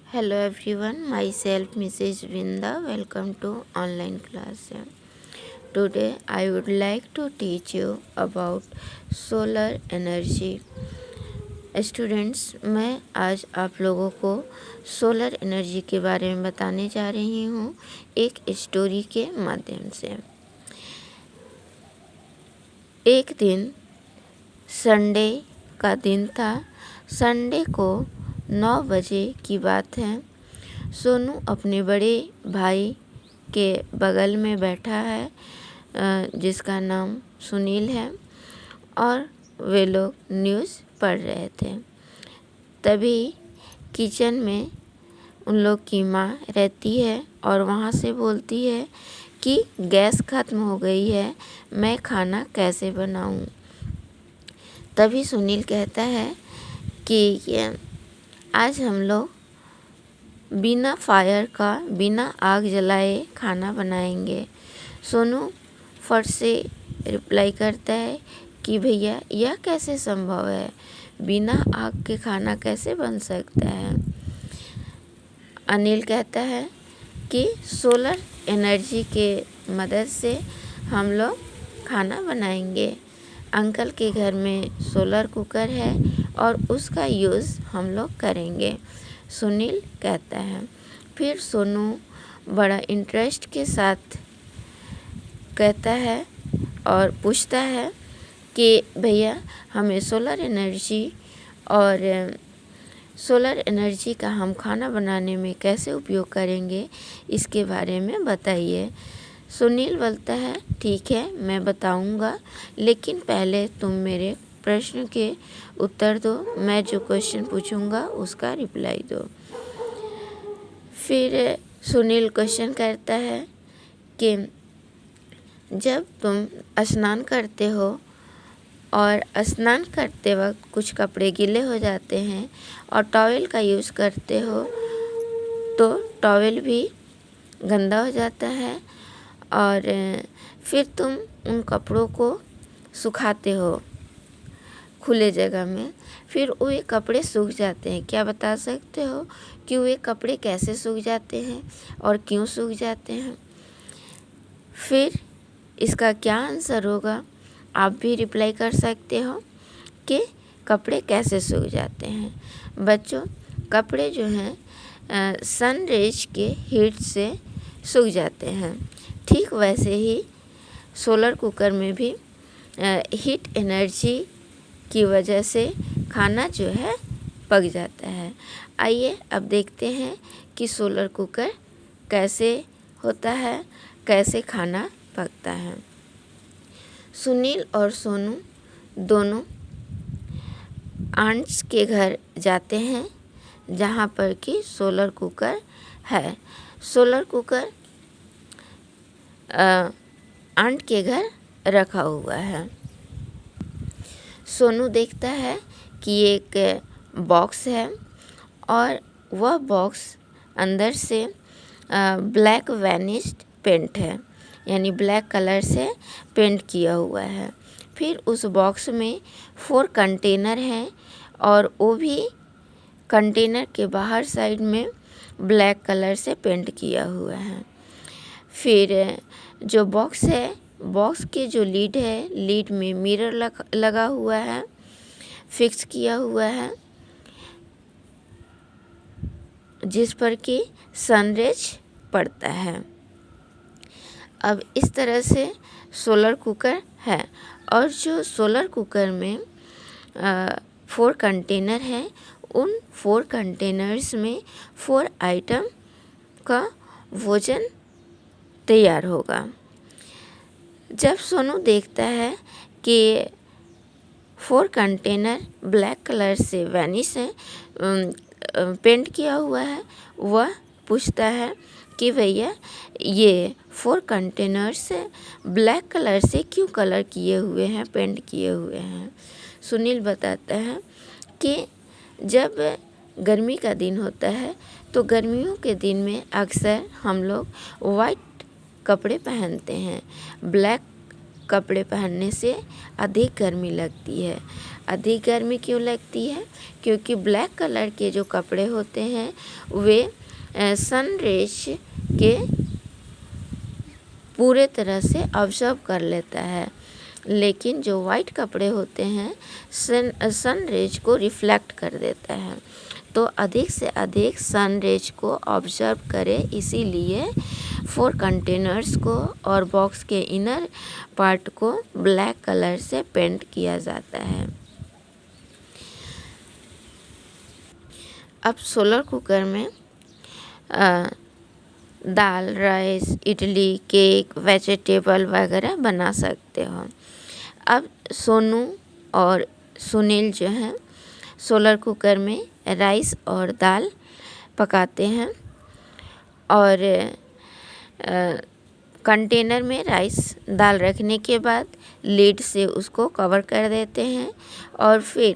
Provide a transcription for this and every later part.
Hello everyone, myself Mrs. Vinda. Welcome to online class. Today I would like to teach you about solar energy. Students, मैं आज आप लोगों को solar energy के बारे में बताने जा रही हूँ एक स्टोरी के माध्यम से। एक दिन संडे का दिन था। संडे को 9 बजे की बात है। सोनू अपने बड़े भाई के बगल में बैठा है जिसका नाम सुनील है और वे लोग न्यूज़ पढ़ रहे थे। तभी किचन में उन लोग की माँ रहती है और वहाँ से बोलती है कि गैस ख़त्म हो गई है, मैं खाना कैसे बनाऊँ। तभी सुनील कहता है कि आज हम लोग बिना फायर का, बिना आग जलाए खाना बनाएंगे। सोनू फट से रिप्लाई करता है कि भैया यह कैसे संभव है, बिना आग के खाना कैसे बन सकता है। अनिल कहता है कि सोलर एनर्जी के मदद से हम लोग खाना बनाएंगे। अंकल के घर में सोलर कुकर है और उसका यूज़ हम लोग करेंगे, सुनील कहता है। फिर सोनू बड़ा इंटरेस्ट के साथ कहता है और पूछता है कि भैया हमें सोलर एनर्जी का हम खाना बनाने में कैसे उपयोग करेंगे, इसके बारे में बताइए। सुनील बोलता है ठीक है, मैं बताऊंगा, लेकिन पहले तुम मेरे प्रश्न के उत्तर दो, मैं जो क्वेश्चन पूछूंगा उसका रिप्लाई दो। फिर सुनील क्वेश्चन करता है कि जब तुम स्नान करते हो और स्नान करते वक्त कुछ कपड़े गीले हो जाते हैं और टॉवेल का यूज़ करते हो तो टॉवेल भी गंदा हो जाता है और फिर तुम उन कपड़ों को सुखाते हो खुले जगह में, फिर वे कपड़े सूख जाते हैं। क्या बता सकते हो कि वे कपड़े कैसे सूख जाते हैं और क्यों सूख जाते हैं? फिर इसका क्या आंसर होगा, आप भी रिप्लाई कर सकते हो कि कपड़े कैसे सूख जाते हैं। बच्चों, कपड़े जो हैं सन रेज के हीट से सूख जाते हैं। ठीक वैसे ही सोलर कुकर में भी हीट एनर्जी की वजह से खाना जो है पक जाता है। आइए अब देखते हैं कि सोलर कुकर कैसे होता है, कैसे खाना पकता है। सुनील और सोनू दोनों आंट्स के घर जाते हैं जहाँ पर कि सोलर कुकर है। सोलर कुकर आंट के घर रखा हुआ है। सोनू देखता है कि एक बॉक्स है और वह बॉक्स अंदर से ब्लैक वैनिश्ड पेंट है, यानी ब्लैक कलर से पेंट किया हुआ है। फिर उस बॉक्स में 4 कंटेनर हैं और वो भी कंटेनर के बाहर साइड में ब्लैक कलर से पेंट किया हुआ है। फिर जो बॉक्स है, बॉक्स के जो लीड है, लीड में मिरर लगा हुआ है, फिक्स किया हुआ है, जिस पर कि सनरेज पड़ता है। अब इस तरह से सोलर कुकर है और जो सोलर कुकर में 4 कंटेनर हैं, उन 4 कंटेनर्स में 4 आइटम का भोजन तैयार होगा। जब सोनू देखता है कि 4 कंटेनर ब्लैक कलर से वैनिश है पेंट किया हुआ है, वह पूछता है कि भैया ये 4 कंटेनर्स ब्लैक कलर से क्यों कलर किए हुए हैं, पेंट किए हुए हैं। सुनील बताता है कि जब गर्मी का दिन होता है तो गर्मियों के दिन में अक्सर हम लोग वाइट कपड़े पहनते हैं। ब्लैक कपड़े पहनने से अधिक गर्मी लगती है। अधिक गर्मी क्यों लगती है? क्योंकि ब्लैक कलर के जो कपड़े होते हैं वे सन रेज के पूरे तरह से ऑब्जर्व कर लेता है, लेकिन जो वाइट कपड़े होते हैं सन रेज को रिफ्लेक्ट कर देता है। तो अधिक से अधिक सन रेज को ऑब्जर्व करें, इसीलिए 4 कंटेनर्स को और बॉक्स के इनर पार्ट को ब्लैक कलर से पेंट किया जाता है। अब सोलर कुकर में दाल, राइस, इडली, केक, वेजिटेबल वगैरह बना सकते हो। अब सोनू और सुनील जो हैं सोलर कुकर में राइस और दाल पकाते हैं और कंटेनर में राइस दाल रखने के बाद लिड से उसको कवर कर देते हैं और फिर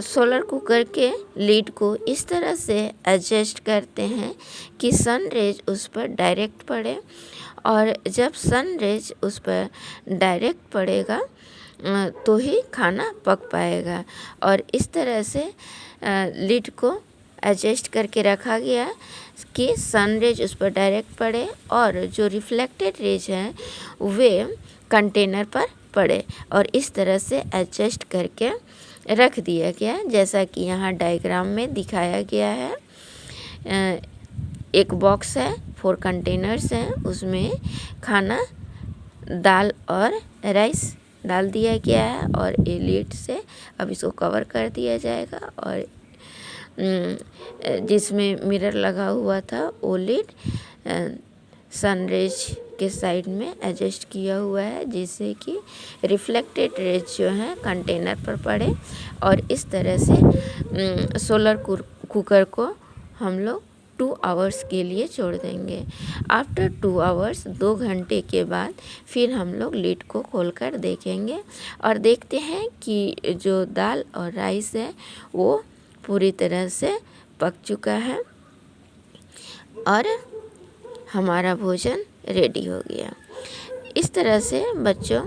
सोलर कुकर के लिड को इस तरह से एडजस्ट करते हैं कि सन रेज उस पर डायरेक्ट पड़े, और जब सन रेज उस पर डायरेक्ट पड़ेगा तो ही खाना पक पाएगा। और इस तरह से लिड को एडजस्ट करके रखा गया कि सन रेज उस पर डायरेक्ट पड़े और जो रिफ्लेक्टेड रेज हैं वे कंटेनर पर पड़े, और इस तरह से एडजस्ट करके रख दिया गया जैसा कि यहाँ डायग्राम में दिखाया गया है। एक बॉक्स है, 4 कंटेनर्स हैं, उसमें खाना, दाल और राइस डाल दिया गया है और ये लिड से अब इसको कवर कर दिया जाएगा। और जिसमें मिरर लगा हुआ था वो लिड सन रेज के साइड में एडजस्ट किया हुआ है, जिससे कि रिफ्लेक्टेड रेज जो है कंटेनर पर पड़े। और इस तरह से सोलर कुकर को हम लोग 2 आवर्स के लिए छोड़ देंगे। आफ्टर 2 आवर्स 2 घंटे के बाद फिर हम लोग लिड को खोलकर देखेंगे और देखते हैं कि जो दाल और राइस है वो पूरी तरह से पक चुका है और हमारा भोजन रेडी हो गया। इस तरह से बच्चों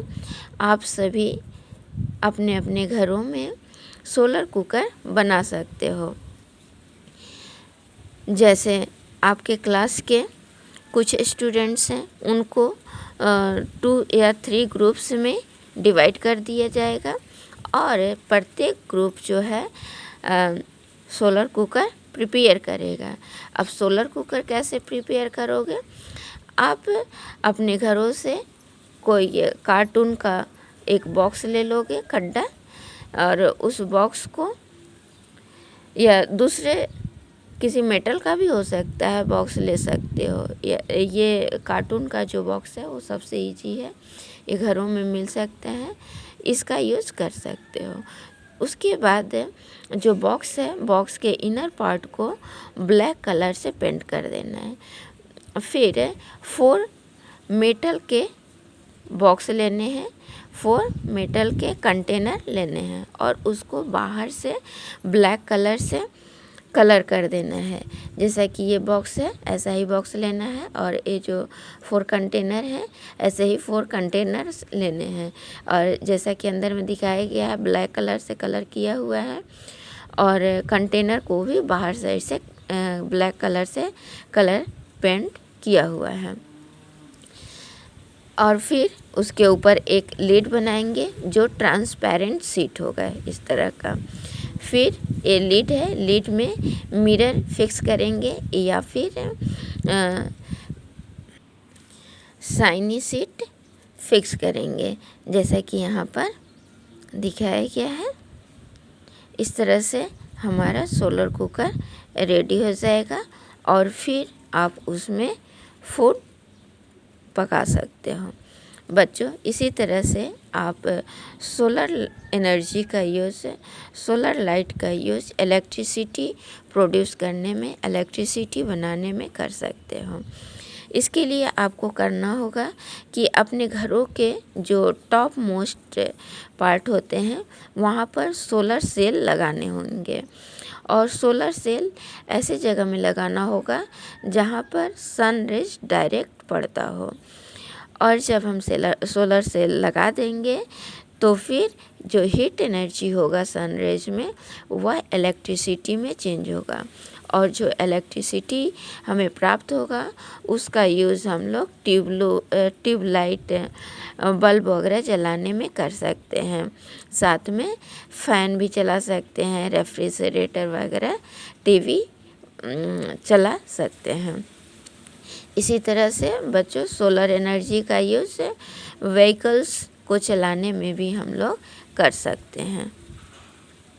आप सभी अपने अपने घरों में सोलर कुकर बना सकते हो। जैसे आपके क्लास के कुछ स्टूडेंट्स हैं उनको 2 या 3 ग्रुप्स में डिवाइड कर दिया जाएगा और प्रत्येक ग्रुप जो है सोलर कुकर प्रिपेयर करेगा। अब सोलर कुकर कैसे प्रिपेयर करोगे? आप अपने घरों से कोई कार्टून का एक बॉक्स ले लोगे, खड्डा, और उस बॉक्स को या दूसरे किसी मेटल का भी हो सकता है बॉक्स ले सकते हो। ये कार्टून का जो बॉक्स है वो सबसे ईजी है, ये घरों में मिल सकता है, इसका यूज़ कर सकते हो। उसके बाद जो बॉक्स है, बॉक्स के इनर पार्ट को ब्लैक कलर से पेंट कर देना है। फिर 4 मेटल के बॉक्स लेने हैं, 4 मेटल के कंटेनर लेने हैं और उसको बाहर से ब्लैक कलर से कलर कर देना है। जैसा कि ये बॉक्स है ऐसा ही बॉक्स लेना है और ये जो 4 कंटेनर है ऐसे ही 4 कंटेनर्स लेने हैं। और जैसा कि अंदर में दिखाया गया है ब्लैक कलर से कलर किया हुआ है और कंटेनर को भी बाहर साइड से ब्लैक कलर से कलर पेंट किया हुआ है। और फिर उसके ऊपर एक लिड बनाएंगे जो ट्रांसपेरेंट शीट होगा इस तरह का। फिर ये लिड है, लिड में मिरर फिक्स करेंगे या फिर शाइनी शीट फिक्स करेंगे जैसा कि यहाँ पर दिखाया गया है। इस तरह से हमारा सोलर कुकर रेडी हो जाएगा और फिर आप उसमें फूड पका सकते हो। बच्चों इसी तरह से आप सोलर एनर्जी का यूज़, सोलर लाइट का यूज़ इलेक्ट्रिसिटी प्रोड्यूस करने में, इलेक्ट्रिसिटी बनाने में कर सकते हो। इसके लिए आपको करना होगा कि अपने घरों के जो टॉप मोस्ट पार्ट होते हैं वहाँ पर सोलर सेल लगाने होंगे और सोलर सेल ऐसे जगह में लगाना होगा जहाँ पर सन रेज डायरेक्ट पड़ता हो। और जब हम सोलर सेल लगा देंगे तो फिर जो हीट एनर्जी होगा सन रेज में वह इलेक्ट्रिसिटी में चेंज होगा, और जो इलेक्ट्रिसिटी हमें प्राप्त होगा उसका यूज़ हम लोग ट्यूबलाइट बल्ब वगैरह जलाने में कर सकते हैं। साथ में फ़ैन भी चला सकते हैं, रेफ्रिजरेटर वगैरह, टीवी चला सकते हैं। इसी तरह से बच्चों सोलर एनर्जी का यूज़ व्हीकल्स को चलाने में भी हम लोग कर सकते हैं।